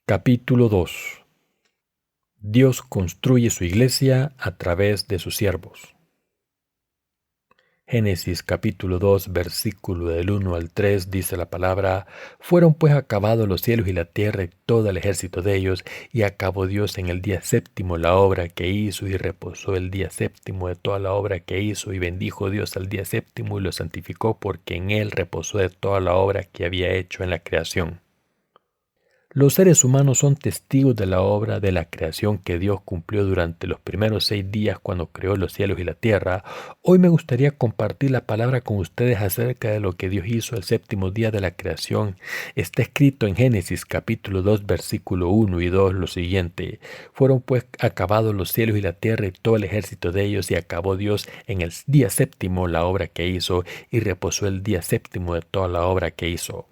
Capítulo 2. Dios construye su iglesia a través de sus siervos. Génesis capítulo 2, versículo del 1 al 3 dice la palabra: Fueron pues acabados los cielos y la tierra y todo el ejército de ellos, y acabó Dios en el día séptimo la obra que hizo, y reposó el día séptimo de toda la obra que hizo, y bendijo Dios al día séptimo y lo santificó, porque en él reposó de toda la obra que había hecho en la creación. Los seres humanos son testigos de la obra de la creación que Dios cumplió durante los primeros 6 días cuando creó los cielos y la tierra. Hoy me gustaría compartir la palabra con ustedes acerca de lo que Dios hizo el séptimo día de la creación. Está escrito en Génesis capítulo 2 versículo 1 y 2 lo siguiente: Fueron pues acabados los cielos y la tierra y todo el ejército de ellos, y acabó Dios en el día séptimo la obra que hizo, y reposó el día séptimo de toda la obra que hizo.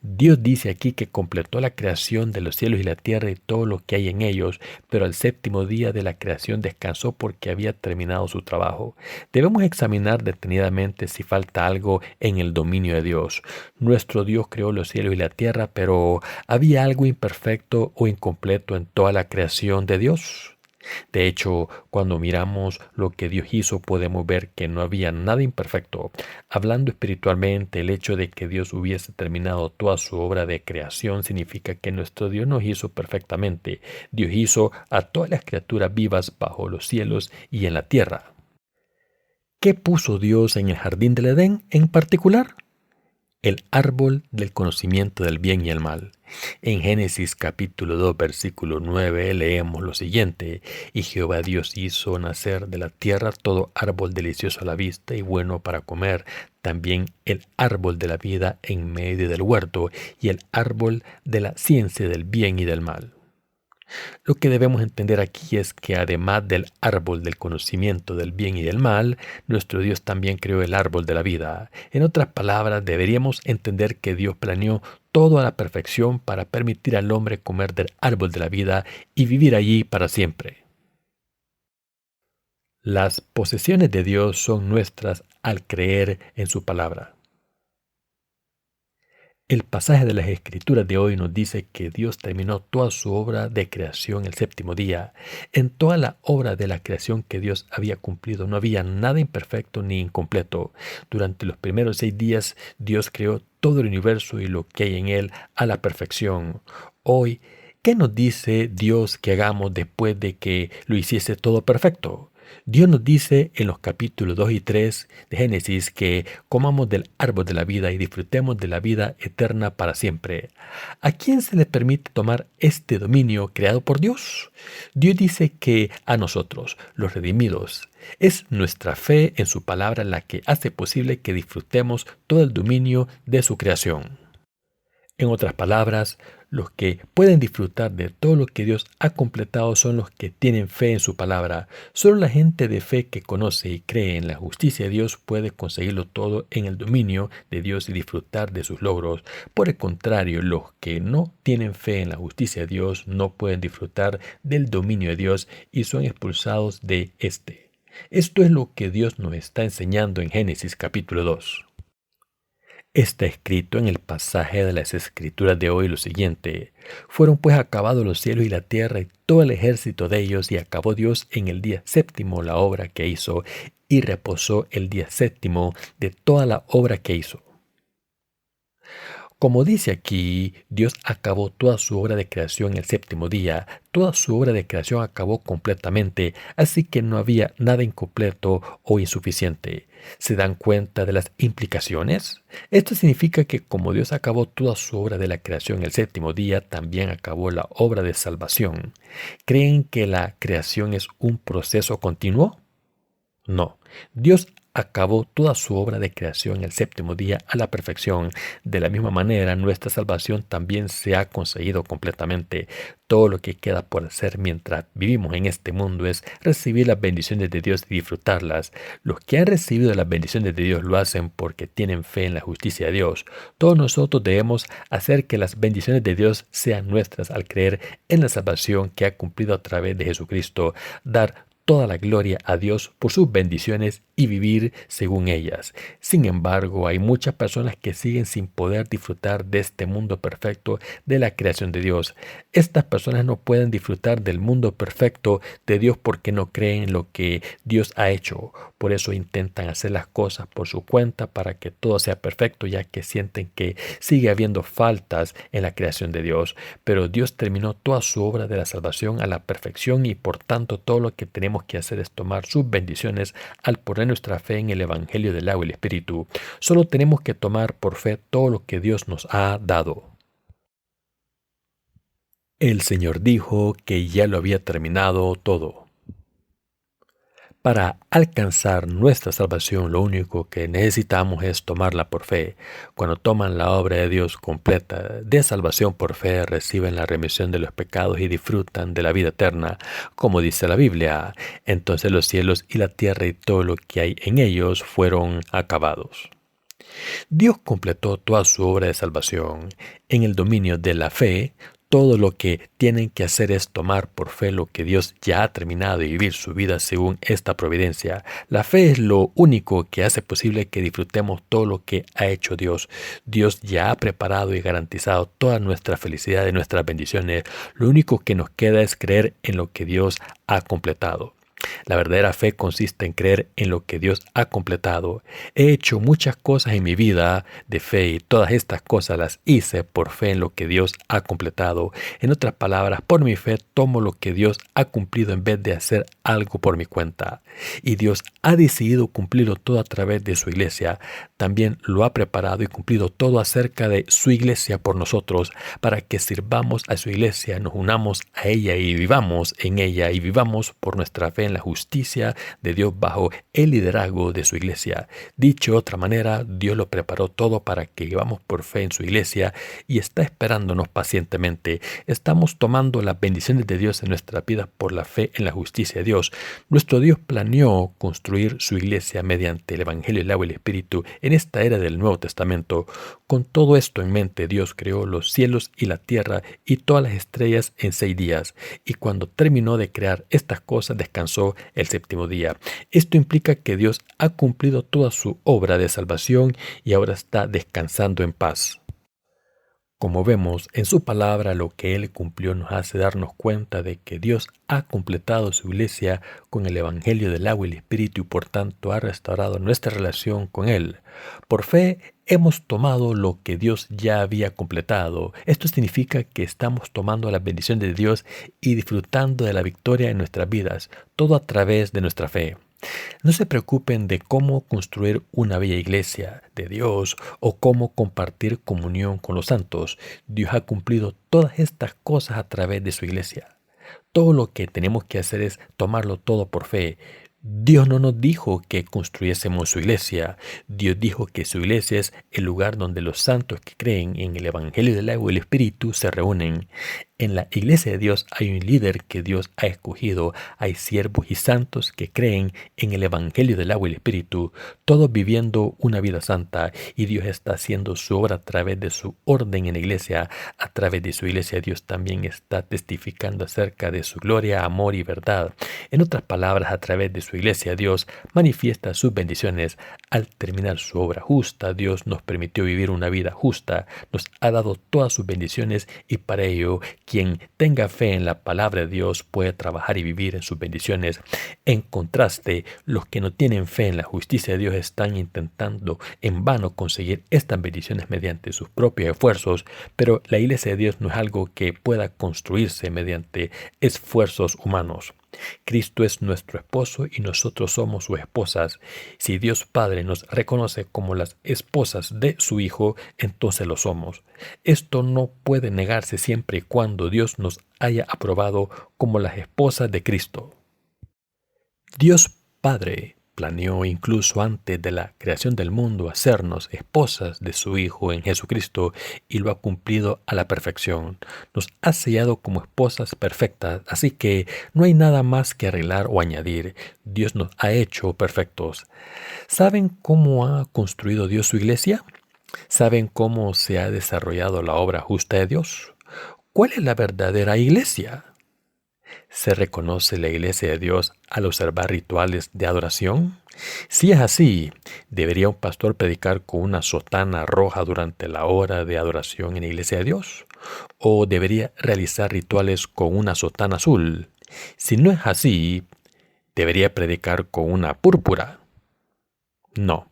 Dios dice aquí que completó la creación de los cielos y la tierra y todo lo que hay en ellos, pero al séptimo día de la creación descansó porque había terminado su trabajo. Debemos examinar detenidamente si falta algo en el dominio de Dios. Nuestro Dios creó los cielos y la tierra, pero ¿había algo imperfecto o incompleto en toda la creación de Dios? De hecho, cuando miramos lo que Dios hizo, podemos ver que no había nada imperfecto. Hablando espiritualmente, el hecho de que Dios hubiese terminado toda su obra de creación significa que nuestro Dios nos hizo perfectamente. Dios hizo a todas las criaturas vivas bajo los cielos y en la tierra. ¿Qué puso Dios en el jardín del Edén en particular? El árbol del conocimiento del bien y el mal. En Génesis capítulo 2 versículo 9 leemos lo siguiente: Y Jehová Dios hizo nacer de la tierra todo árbol delicioso a la vista y bueno para comer, también el árbol de la vida en medio del huerto, y el árbol de la ciencia del bien y del mal. Lo que debemos entender aquí es que además del árbol del conocimiento del bien y del mal, nuestro Dios también creó el árbol de la vida. En otras palabras, deberíamos entender que Dios planeó todo a la perfección para permitir al hombre comer del árbol de la vida y vivir allí para siempre. Las posesiones de Dios son nuestras al creer en su palabra. El pasaje de las Escrituras de hoy nos dice que Dios terminó toda su obra de creación el séptimo día. En toda la obra de la creación que Dios había cumplido no había nada imperfecto ni incompleto. Durante los primeros 6 días Dios creó todo el universo y lo que hay en él a la perfección. Hoy, ¿qué nos dice Dios que hagamos después de que lo hiciese todo perfecto? Dios nos dice en los capítulos 2 y 3 de Génesis que comamos del árbol de la vida y disfrutemos de la vida eterna para siempre. ¿A quién se le permite tomar este dominio creado por Dios? Dios dice que a nosotros, los redimidos, es nuestra fe en su palabra la que hace posible que disfrutemos todo el dominio de su creación. En otras palabras, los que pueden disfrutar de todo lo que Dios ha completado son los que tienen fe en su palabra. Solo la gente de fe que conoce y cree en la justicia de Dios puede conseguirlo todo en el dominio de Dios y disfrutar de sus logros. Por el contrario, los que no tienen fe en la justicia de Dios no pueden disfrutar del dominio de Dios y son expulsados de éste. Esto es lo que Dios nos está enseñando en Génesis capítulo 2. Está escrito en el pasaje de las Escrituras de hoy lo siguiente: Fueron pues acabados los cielos y la tierra y todo el ejército de ellos, y acabó Dios en el día séptimo la obra que hizo, y reposó el día séptimo de toda la obra que hizo. Como dice aquí, Dios acabó toda su obra de creación el séptimo día. Toda su obra de creación acabó completamente, así que no había nada incompleto o insuficiente. ¿Se dan cuenta de las implicaciones? Esto significa que como Dios acabó toda su obra de la creación el séptimo día, también acabó la obra de salvación. ¿Creen que la creación es un proceso continuo? No, Dios acabó toda su obra de creación el séptimo día a la perfección. De la misma manera, nuestra salvación también se ha conseguido completamente. Todo lo que queda por hacer mientras vivimos en este mundo es recibir las bendiciones de Dios y disfrutarlas. Los que han recibido las bendiciones de Dios lo hacen porque tienen fe en la justicia de Dios. Todos nosotros debemos hacer que las bendiciones de Dios sean nuestras al creer en la salvación que ha cumplido a través de Jesucristo. Dar toda la gloria a Dios por sus bendiciones y vivir según ellas. Sin embargo, hay muchas personas que siguen sin poder disfrutar de este mundo perfecto de la creación de Dios. Estas personas no pueden disfrutar del mundo perfecto de Dios porque no creen en lo que Dios ha hecho. Por eso intentan hacer las cosas por su cuenta para que todo sea perfecto, ya que sienten que sigue habiendo faltas en la creación de Dios. Pero Dios terminó toda su obra de la salvación a la perfección y por tanto todo lo que tenemos que hacer es tomar sus bendiciones al poner nuestra fe en el Evangelio del agua y el Espíritu. Solo tenemos que tomar por fe todo lo que Dios nos ha dado. El Señor dijo que ya lo había terminado todo. Para alcanzar nuestra salvación, lo único que necesitamos es tomarla por fe. Cuando toman la obra de Dios completa de salvación por fe, reciben la remisión de los pecados y disfrutan de la vida eterna, como dice la Biblia. Entonces los cielos y la tierra y todo lo que hay en ellos fueron acabados. Dios completó toda su obra de salvación. En el dominio de la fe, todo lo que tienen que hacer es tomar por fe lo que Dios ya ha terminado y vivir su vida según esta providencia. La fe es lo único que hace posible que disfrutemos todo lo que ha hecho Dios. Dios ya ha preparado y garantizado toda nuestra felicidad y nuestras bendiciones. Lo único que nos queda es creer en lo que Dios ha completado. La verdadera fe consiste en creer en lo que Dios ha completado. He hecho muchas cosas en mi vida de fe y todas estas cosas las hice por fe en lo que Dios ha completado. En otras palabras, por mi fe tomo lo que Dios ha cumplido en vez de hacer algo por mi cuenta. Y Dios ha decidido cumplirlo todo a través de su iglesia. También lo ha preparado y cumplido todo acerca de su iglesia por nosotros, para que sirvamos a su iglesia, nos unamos a ella y vivamos en ella y vivamos por nuestra fe en la justicia de Dios bajo el liderazgo de su iglesia. Dicho de otra manera, Dios lo preparó todo para que vivamos por fe en su iglesia y está esperándonos pacientemente. Estamos tomando las bendiciones de Dios en nuestra vida por la fe en la justicia de Dios. Nuestro Dios planeó construir su iglesia mediante el Evangelio, el agua y el Espíritu en esta era del Nuevo Testamento. Con todo esto en mente, Dios creó los cielos y la tierra y todas las estrellas en 6 días. Y cuando terminó de crear estas cosas, descansó el séptimo día. Esto implica que Dios ha cumplido toda su obra de salvación y ahora está descansando en paz. Como vemos en su palabra, lo que Él cumplió nos hace darnos cuenta de que Dios ha completado su iglesia con el Evangelio del agua y el Espíritu y por tanto ha restaurado nuestra relación con Él. Por fe hemos tomado lo que Dios ya había completado. Esto significa que estamos tomando la bendición de Dios y disfrutando de la victoria en nuestras vidas, todo a través de nuestra fe. No se preocupen de cómo construir una bella iglesia de Dios o cómo compartir comunión con los santos. Dios ha cumplido todas estas cosas a través de su iglesia. Todo lo que tenemos que hacer es tomarlo todo por fe. Dios no nos dijo que construyésemos su iglesia. Dios dijo que su iglesia es el lugar donde los santos que creen en el Evangelio del agua y el Espíritu se reúnen. En la iglesia de Dios hay un líder que Dios ha escogido. Hay siervos y santos que creen en el Evangelio del agua y el Espíritu, todos viviendo una vida santa. Y Dios está haciendo su obra a través de su orden en la iglesia. A través de su iglesia Dios también está testificando acerca de su gloria, amor y verdad. En otras palabras, a través de su iglesia Dios manifiesta sus bendiciones. Al terminar su obra justa, Dios nos permitió vivir una vida justa. Nos ha dado todas sus bendiciones y para ello quien tenga fe en la palabra de Dios puede trabajar y vivir en sus bendiciones. En contraste, los que no tienen fe en la justicia de Dios están intentando en vano conseguir estas bendiciones mediante sus propios esfuerzos, pero la iglesia de Dios no es algo que pueda construirse mediante esfuerzos humanos. Cristo es nuestro esposo y nosotros somos sus esposas. Si Dios Padre nos reconoce como las esposas de su Hijo, entonces lo somos. Esto no puede negarse siempre y cuando Dios nos haya aprobado como las esposas de Cristo. Dios Padre planeó incluso antes de la creación del mundo hacernos esposas de su Hijo en Jesucristo y lo ha cumplido a la perfección. Nos ha sellado como esposas perfectas, así que no hay nada más que arreglar o añadir. Dios nos ha hecho perfectos. ¿Saben cómo ha construido Dios su iglesia? ¿Saben cómo se ha desarrollado la obra justa de Dios? ¿Cuál es la verdadera iglesia? ¿Se reconoce la Iglesia de Dios al observar rituales de adoración? Si es así, ¿debería un pastor predicar con una sotana roja durante la hora de adoración en la Iglesia de Dios? ¿O debería realizar rituales con una sotana azul? Si no es así, ¿debería predicar con una púrpura? No.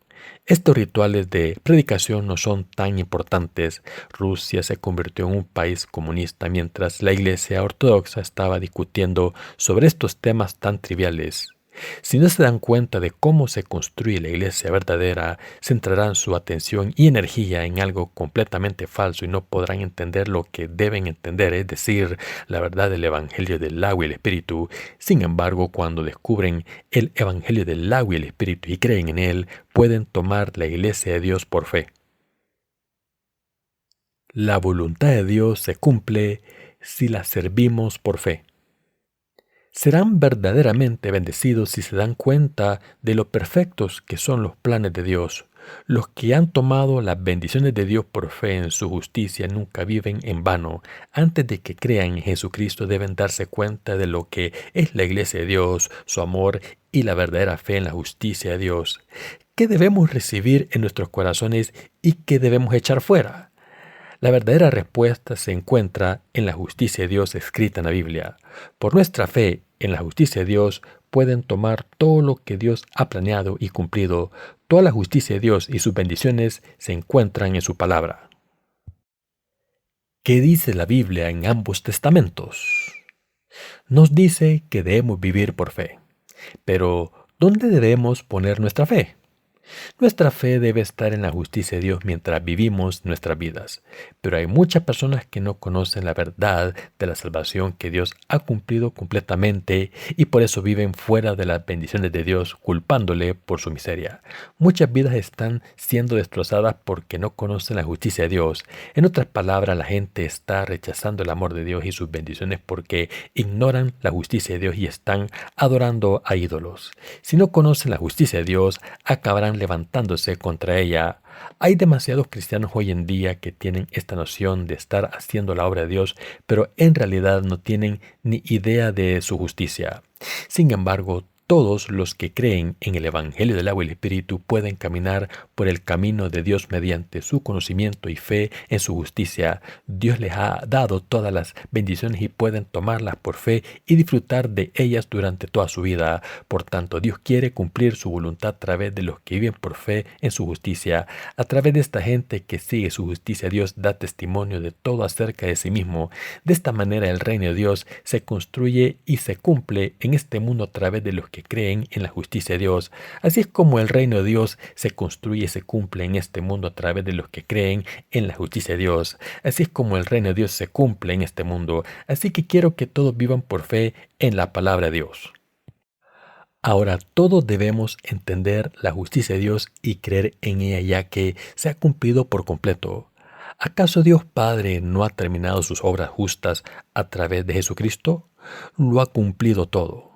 Estos rituales de predicación no son tan importantes. Rusia se convirtió en un país comunista mientras la Iglesia Ortodoxa estaba discutiendo sobre estos temas tan triviales. Si no se dan cuenta de cómo se construye la iglesia verdadera, centrarán su atención y energía en algo completamente falso y no podrán entender lo que deben entender, es decir, la verdad del Evangelio del agua y el Espíritu. Sin embargo, cuando descubren el Evangelio del agua y el Espíritu y creen en él, pueden tomar la iglesia de Dios por fe. La voluntad de Dios se cumple si la servimos por fe. Serán verdaderamente bendecidos si se dan cuenta de lo perfectos que son los planes de Dios. Los que han tomado las bendiciones de Dios por fe en su justicia nunca viven en vano. Antes de que crean en Jesucristo deben darse cuenta de lo que es la iglesia de Dios, su amor y la verdadera fe en la justicia de Dios. ¿Qué debemos recibir en nuestros corazones y qué debemos echar fuera? La verdadera respuesta se encuentra en la justicia de Dios escrita en la Biblia. Por nuestra fe en la justicia de Dios pueden tomar todo lo que Dios ha planeado y cumplido. Toda la justicia de Dios y sus bendiciones se encuentran en su palabra. ¿Qué dice la Biblia en ambos testamentos? Nos dice que debemos vivir por fe. Pero, ¿dónde debemos poner nuestra fe? Nuestra fe debe estar en la justicia de Dios mientras vivimos nuestras vidas, pero hay muchas personas que no conocen la verdad de la salvación que Dios ha cumplido completamente y por eso viven fuera de las bendiciones de Dios, culpándole por su miseria. Muchas vidas están siendo destrozadas porque no conocen la justicia de Dios. En otras palabras, la gente está rechazando el amor de Dios y sus bendiciones porque ignoran la justicia de Dios y están adorando a ídolos. Si no conocen la justicia de Dios, acabarán levantándose contra ella. Hay demasiados cristianos hoy en día que tienen esta noción de estar haciendo la obra de Dios, pero en realidad no tienen ni idea de su justicia. Sin embargo, todos los que creen en el Evangelio del agua y el Espíritu pueden caminar por el camino de Dios mediante su conocimiento y fe en su justicia. Dios les ha dado todas las bendiciones y pueden tomarlas por fe y disfrutar de ellas durante toda su vida. Por tanto, Dios quiere cumplir su voluntad a través de los que viven por fe en su justicia. A través de esta gente que sigue su justicia, Dios da testimonio de todo acerca de sí mismo. De esta manera, el reino de Dios se construye y se cumple en este mundo a través de los que creen en la justicia de Dios. Así es como el reino de Dios se construye y se cumple en este mundo a través de los que creen en la justicia de Dios. Así es como el reino de Dios se cumple en este mundo. Así que quiero que todos vivan por fe en la palabra de Dios. Ahora todos debemos entender la justicia de Dios y creer en ella ya que se ha cumplido por completo. ¿Acaso Dios Padre no ha terminado sus obras justas a través de Jesucristo? Lo ha cumplido todo.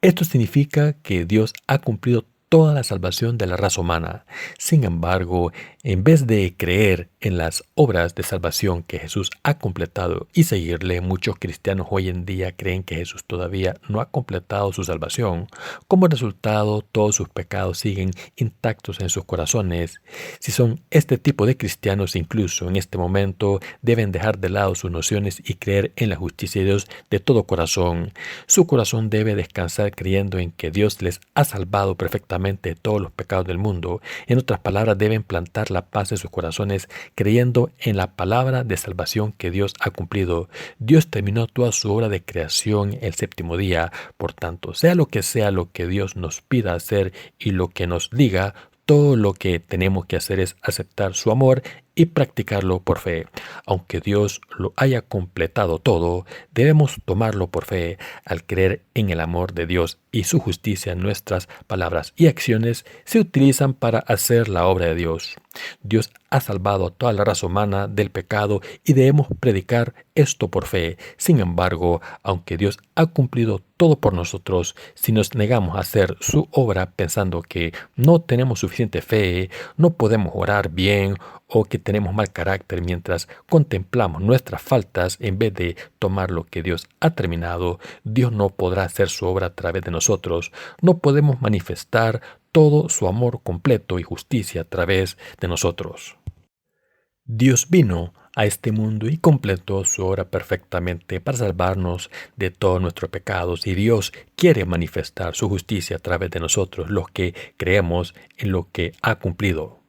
Esto significa que Dios ha cumplido toda la salvación de la raza humana. Sin embargo, en vez de creer en las obras de salvación que Jesús ha completado y seguirle, muchos cristianos hoy en día creen que Jesús todavía no ha completado su salvación. Como resultado, todos sus pecados siguen intactos en sus corazones. Si son este tipo de cristianos, incluso en este momento, deben dejar de lado sus nociones y creer en la justicia de Dios de todo corazón. Su corazón debe descansar creyendo en que Dios les ha salvado perfectamente de todos los pecados del mundo. En otras palabras, deben plantar la paz en sus corazones creyendo en la palabra de salvación que Dios ha cumplido. Dios terminó toda su obra de creación el séptimo día. Por tanto, sea lo que Dios nos pida hacer y lo que nos diga, todo lo que tenemos que hacer es aceptar su amor y practicarlo por fe. Aunque Dios lo haya completado todo, debemos tomarlo por fe. Al creer en el amor de Dios y su justicia, nuestras palabras y acciones se utilizan para hacer la obra de Dios. Dios ha salvado a toda la raza humana del pecado y debemos predicar esto por fe. Sin embargo, aunque Dios ha cumplido todo por nosotros, si nos negamos a hacer su obra pensando que no tenemos suficiente fe, no podemos orar bien o que tenemos mal carácter mientras contemplamos nuestras faltas en vez de tomar lo que Dios ha terminado, Dios no podrá hacer su obra a través de nosotros. No podemos manifestar todo su amor completo y justicia a través de nosotros. Dios vino a este mundo y completó su obra perfectamente para salvarnos de todos nuestros pecados, y Dios quiere manifestar su justicia a través de nosotros, los que creemos en lo que ha cumplido.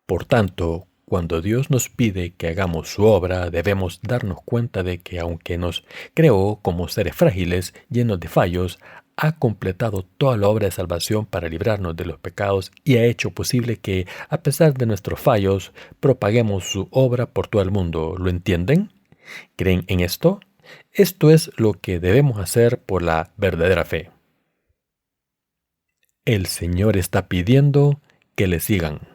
Por tanto, cuando Dios nos pide que hagamos su obra, debemos darnos cuenta de que aunque nos creó como seres frágiles, llenos de fallos, ha completado toda la obra de salvación para librarnos de los pecados y ha hecho posible que, a pesar de nuestros fallos, propaguemos su obra por todo el mundo. ¿Lo entienden? ¿Creen en esto? Esto es lo que debemos hacer por la verdadera fe. El Señor está pidiendo que le sigan.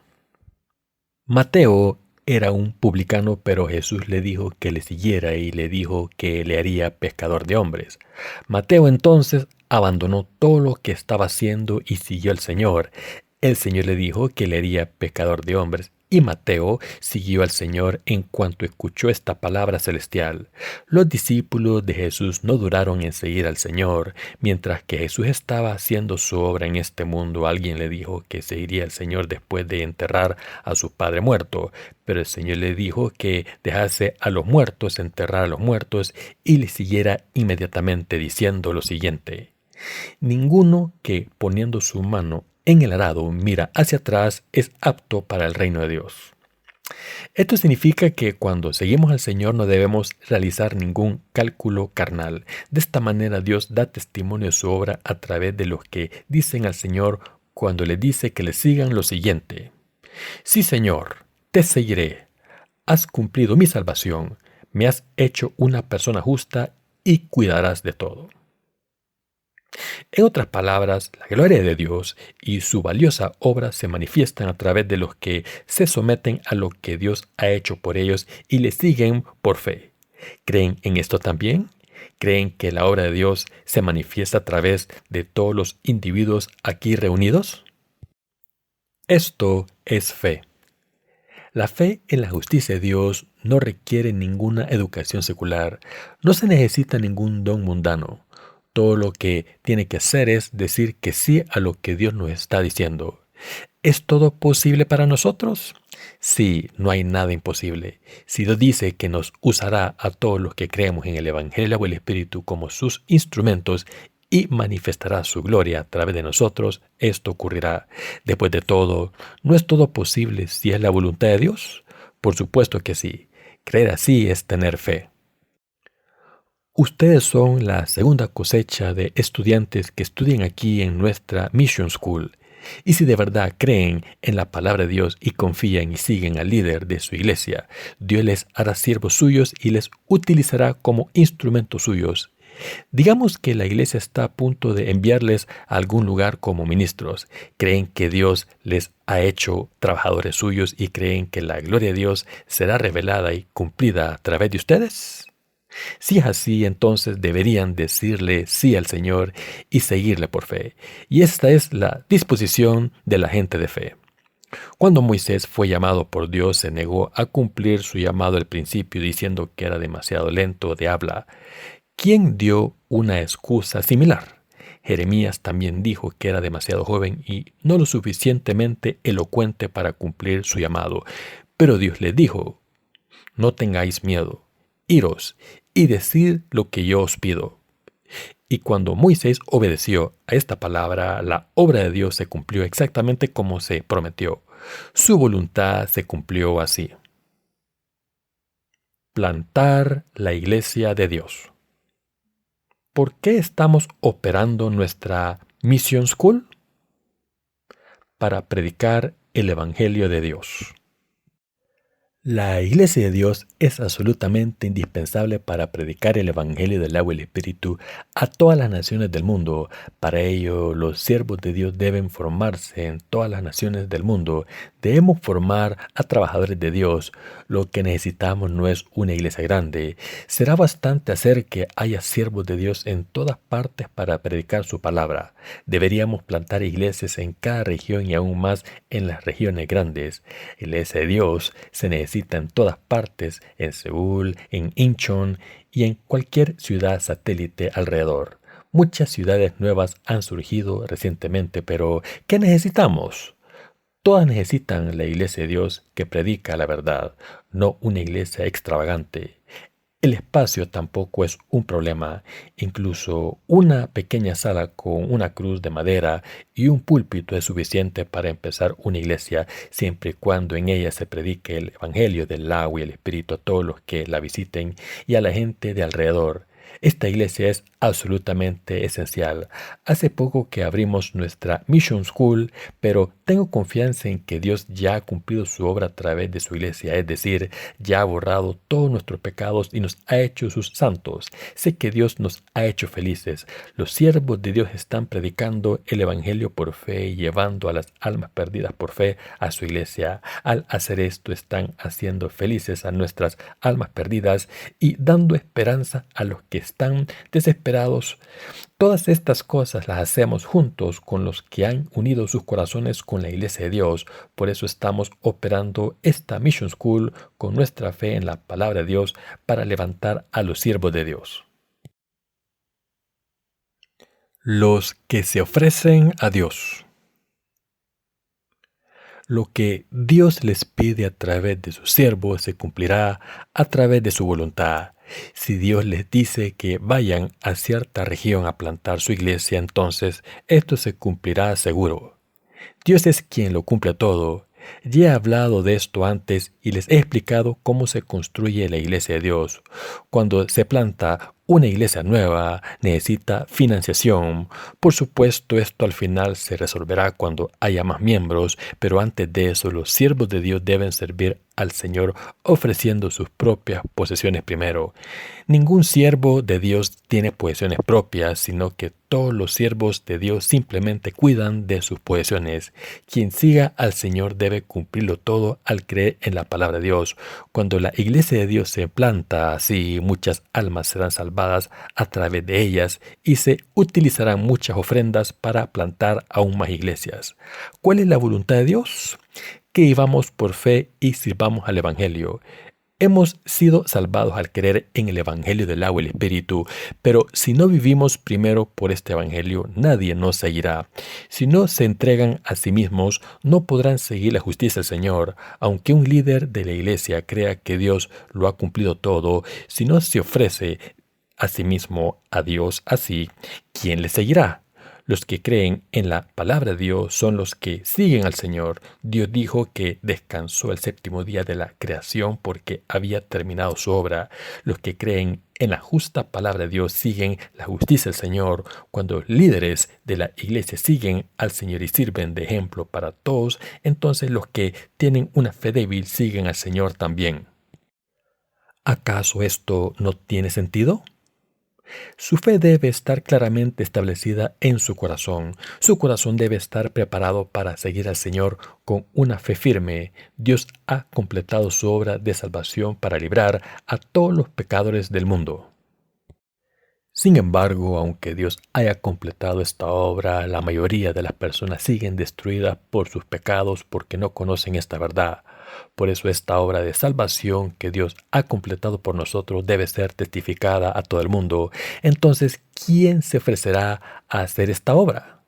Mateo era un publicano, pero Jesús le dijo que le siguiera y le dijo que le haría pescador de hombres. Mateo entonces abandonó todo lo que estaba haciendo y siguió al Señor. El Señor le dijo que le haría pescador de hombres, y Mateo siguió al Señor en cuanto escuchó esta palabra celestial. Los discípulos de Jesús no duraron en seguir al Señor. Mientras que Jesús estaba haciendo su obra en este mundo, alguien le dijo que seguiría al Señor después de enterrar a su padre muerto. Pero el Señor le dijo que dejase a los muertos enterrar a los muertos y le siguiera inmediatamente, diciendo lo siguiente: ninguno que poniendo su mano en el arado mira hacia atrás es apto para el reino de Dios. Esto significa que cuando seguimos al Señor no debemos realizar ningún cálculo carnal. De esta manera Dios da testimonio de su obra a través de los que dicen al Señor cuando le dice que le sigan lo siguiente: sí, Señor, te seguiré. Has cumplido mi salvación, me has hecho una persona justa y cuidarás de todo. En otras palabras, la gloria de Dios y su valiosa obra se manifiestan a través de los que se someten a lo que Dios ha hecho por ellos y le siguen por fe. ¿Creen en esto también? ¿Creen que la obra de Dios se manifiesta a través de todos los individuos aquí reunidos? Esto es fe. La fe en la justicia de Dios no requiere ninguna educación secular. No se necesita ningún don mundano. Todo lo que tiene que hacer es decir que sí a lo que Dios nos está diciendo. ¿Es todo posible para nosotros? Sí, no hay nada imposible. Si Dios dice que nos usará a todos los que creemos en el Evangelio o el Espíritu como sus instrumentos y manifestará su gloria a través de nosotros, esto ocurrirá. Después de todo, ¿no es todo posible si es la voluntad de Dios? Por supuesto que sí. Creer así es tener fe. Ustedes son la segunda cosecha de estudiantes que estudian aquí en nuestra Mission School. Y si de verdad creen en la palabra de Dios y confían y siguen al líder de su iglesia, Dios les hará siervos suyos y les utilizará como instrumentos suyos. Digamos que la iglesia está a punto de enviarles a algún lugar como ministros. ¿Creen que Dios les ha hecho trabajadores suyos y creen que la gloria de Dios será revelada y cumplida a través de ustedes? Si es así, entonces deberían decirle sí al Señor y seguirle por fe. Y esta es la disposición de la gente de fe. Cuando Moisés fue llamado por Dios, se negó a cumplir su llamado al principio, diciendo que era demasiado lento de habla. ¿Quién dio una excusa similar? Jeremías también dijo que era demasiado joven y no lo suficientemente elocuente para cumplir su llamado. Pero Dios le dijo: no tengáis miedo, iros y decid lo que yo os pido. Y cuando Moisés obedeció a esta palabra, la obra de Dios se cumplió exactamente como se prometió. Su voluntad se cumplió así. Plantar la iglesia de Dios. ¿Por qué estamos operando nuestra Mission School? Para predicar el Evangelio de Dios. La Iglesia de Dios es absolutamente indispensable para predicar el Evangelio del agua y el Espíritu a todas las naciones del mundo. Para ello, los siervos de Dios deben formarse en todas las naciones del mundo. Debemos formar a trabajadores de Dios. Lo que necesitamos no es una iglesia grande. Será bastante hacer que haya siervos de Dios en todas partes para predicar su palabra. Deberíamos plantar iglesias en cada región y aún más en las regiones grandes. La Iglesia de Dios se necesita en todas partes, en Seúl, en Incheon y en cualquier ciudad satélite alrededor. Muchas ciudades nuevas han surgido recientemente, pero ¿qué necesitamos? Todas necesitan la Iglesia de Dios que predica la verdad, no una iglesia extravagante. El espacio tampoco es un problema. Incluso una pequeña sala con una cruz de madera y un púlpito es suficiente para empezar una iglesia, siempre y cuando en ella se predique el Evangelio del agua y el Espíritu a todos los que la visiten y a la gente de alrededor. Esta iglesia es absolutamente esencial. Hace poco que abrimos nuestra Mission School, pero tengo confianza en que Dios ya ha cumplido su obra a través de su iglesia, es decir, ya ha borrado todos nuestros pecados y nos ha hecho sus santos. Sé que Dios nos ha hecho felices. Los siervos de Dios están predicando el Evangelio por fe y llevando a las almas perdidas por fe a su iglesia. Al hacer esto están haciendo felices a nuestras almas perdidas y dando esperanza a los que están desesperados. Todas estas cosas las hacemos juntos con los que han unido sus corazones con la Iglesia de Dios. Por eso estamos operando esta Mission School con nuestra fe en la palabra de Dios para levantar a los siervos de Dios. Los que se ofrecen a Dios. Lo que Dios les pide a través de sus siervos se cumplirá a través de su voluntad. Si Dios les dice que vayan a cierta región a plantar su iglesia, entonces esto se cumplirá seguro. Dios es quien lo cumple todo. Ya he hablado de esto antes y les he explicado cómo se construye la iglesia de Dios. Cuando se planta una iglesia nueva, necesita financiación. Por supuesto, esto al final se resolverá cuando haya más miembros, pero antes de eso los siervos de Dios deben servir al Señor ofreciendo sus propias posesiones primero. Ningún siervo de Dios tiene posesiones propias, sino que todos los siervos de Dios simplemente cuidan de sus posesiones. Quien siga al Señor debe cumplirlo todo al creer en la palabra de Dios. Cuando la iglesia de Dios se planta así, muchas almas serán salvadas a través de ellas y se utilizarán muchas ofrendas para plantar aún más iglesias. ¿Cuál es la voluntad de Dios? Que vivamos por fe y sirvamos al Evangelio. Hemos sido salvados al creer en el Evangelio del agua y el Espíritu, pero si no vivimos primero por este Evangelio, nadie nos seguirá. Si no se entregan a sí mismos, no podrán seguir la justicia del Señor. Aunque un líder de la iglesia crea que Dios lo ha cumplido todo, si no se ofrece a sí mismo a Dios así, ¿quién le seguirá? Los que creen en la palabra de Dios son los que siguen al Señor. Dios dijo que descansó el séptimo día de la creación porque había terminado su obra. Los que creen en la justa palabra de Dios siguen la justicia del Señor. Cuando líderes de la iglesia siguen al Señor y sirven de ejemplo para todos, entonces los que tienen una fe débil siguen al Señor también. ¿Acaso esto no tiene sentido? Su fe debe estar claramente establecida en su corazón. Su corazón debe estar preparado para seguir al Señor con una fe firme. Dios ha completado su obra de salvación para librar a todos los pecadores del mundo. Sin embargo, aunque Dios haya completado esta obra, la mayoría de las personas siguen destruidas por sus pecados porque no conocen esta verdad. Por eso esta obra de salvación que Dios ha completado por nosotros debe ser testificada a todo el mundo. Entonces, ¿quién se ofrecerá a hacer esta obra?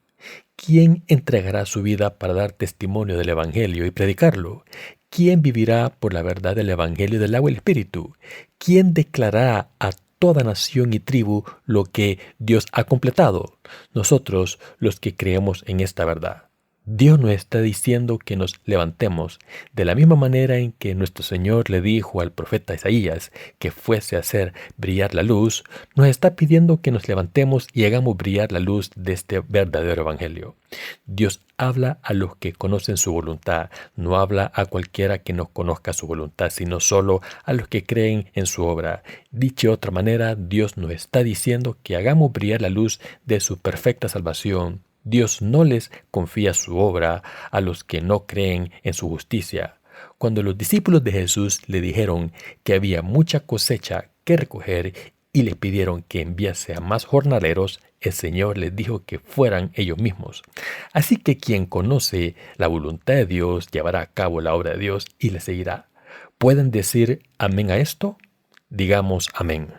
¿Quién entregará su vida para dar testimonio del Evangelio y predicarlo? ¿Quién vivirá por la verdad del Evangelio del agua y el Espíritu? ¿Quién declarará a toda nación y tribu lo que Dios ha completado? Nosotros, los que creemos en esta verdad. Dios nos está diciendo que nos levantemos de la misma manera en que nuestro Señor le dijo al profeta Isaías que fuese a hacer brillar la luz. Nos está pidiendo que nos levantemos y hagamos brillar la luz de este verdadero evangelio. Dios habla a los que conocen su voluntad, no habla a cualquiera que no conozca su voluntad, sino solo a los que creen en su obra. Dicho de otra manera, Dios nos está diciendo que hagamos brillar la luz de su perfecta salvación. Dios no les confía su obra a los que no creen en su justicia. Cuando los discípulos de Jesús le dijeron que había mucha cosecha que recoger y le pidieron que enviase a más jornaleros, el Señor les dijo que fueran ellos mismos. Así que quien conoce la voluntad de Dios llevará a cabo la obra de Dios y le seguirá. ¿Pueden decir amén a esto? Digamos amén.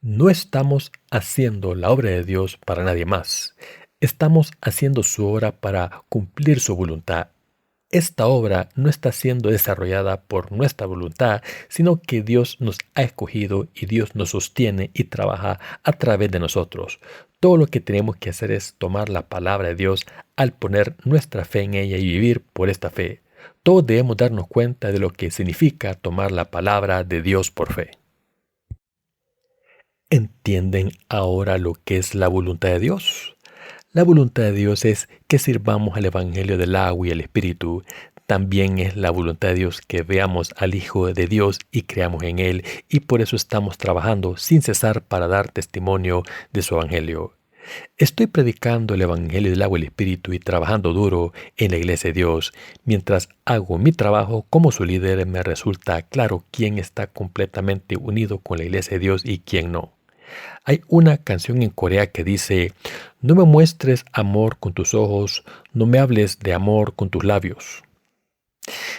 No estamos haciendo la obra de Dios para nadie más. Estamos haciendo su obra para cumplir su voluntad. Esta obra no está siendo desarrollada por nuestra voluntad, sino que Dios nos ha escogido y Dios nos sostiene y trabaja a través de nosotros. Todo lo que tenemos que hacer es tomar la palabra de Dios al poner nuestra fe en ella y vivir por esta fe. Todos debemos darnos cuenta de lo que significa tomar la palabra de Dios por fe. ¿Entienden ahora lo que es la voluntad de Dios? La voluntad de Dios es que sirvamos al Evangelio del agua y el Espíritu. También es la voluntad de Dios que veamos al Hijo de Dios y creamos en Él, y por eso estamos trabajando sin cesar para dar testimonio de su Evangelio. Estoy predicando el Evangelio del agua y el Espíritu y trabajando duro en la iglesia de Dios. Mientras hago mi trabajo como su líder, me resulta claro quién está completamente unido con la iglesia de Dios y quién no. Hay una canción en Corea que dice: no me muestres amor con tus ojos, no me hables de amor con tus labios.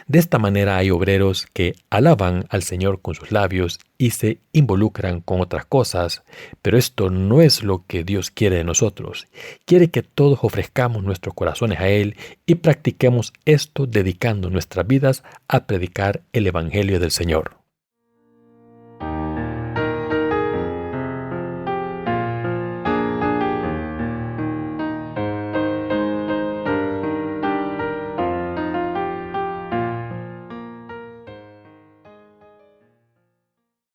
De esta manera hay obreros que alaban al Señor con sus labios y se involucran con otras cosas, pero esto no es lo que Dios quiere de nosotros. Quiere que todos ofrezcamos nuestros corazones a Él y practiquemos esto dedicando nuestras vidas a predicar el Evangelio del Señor.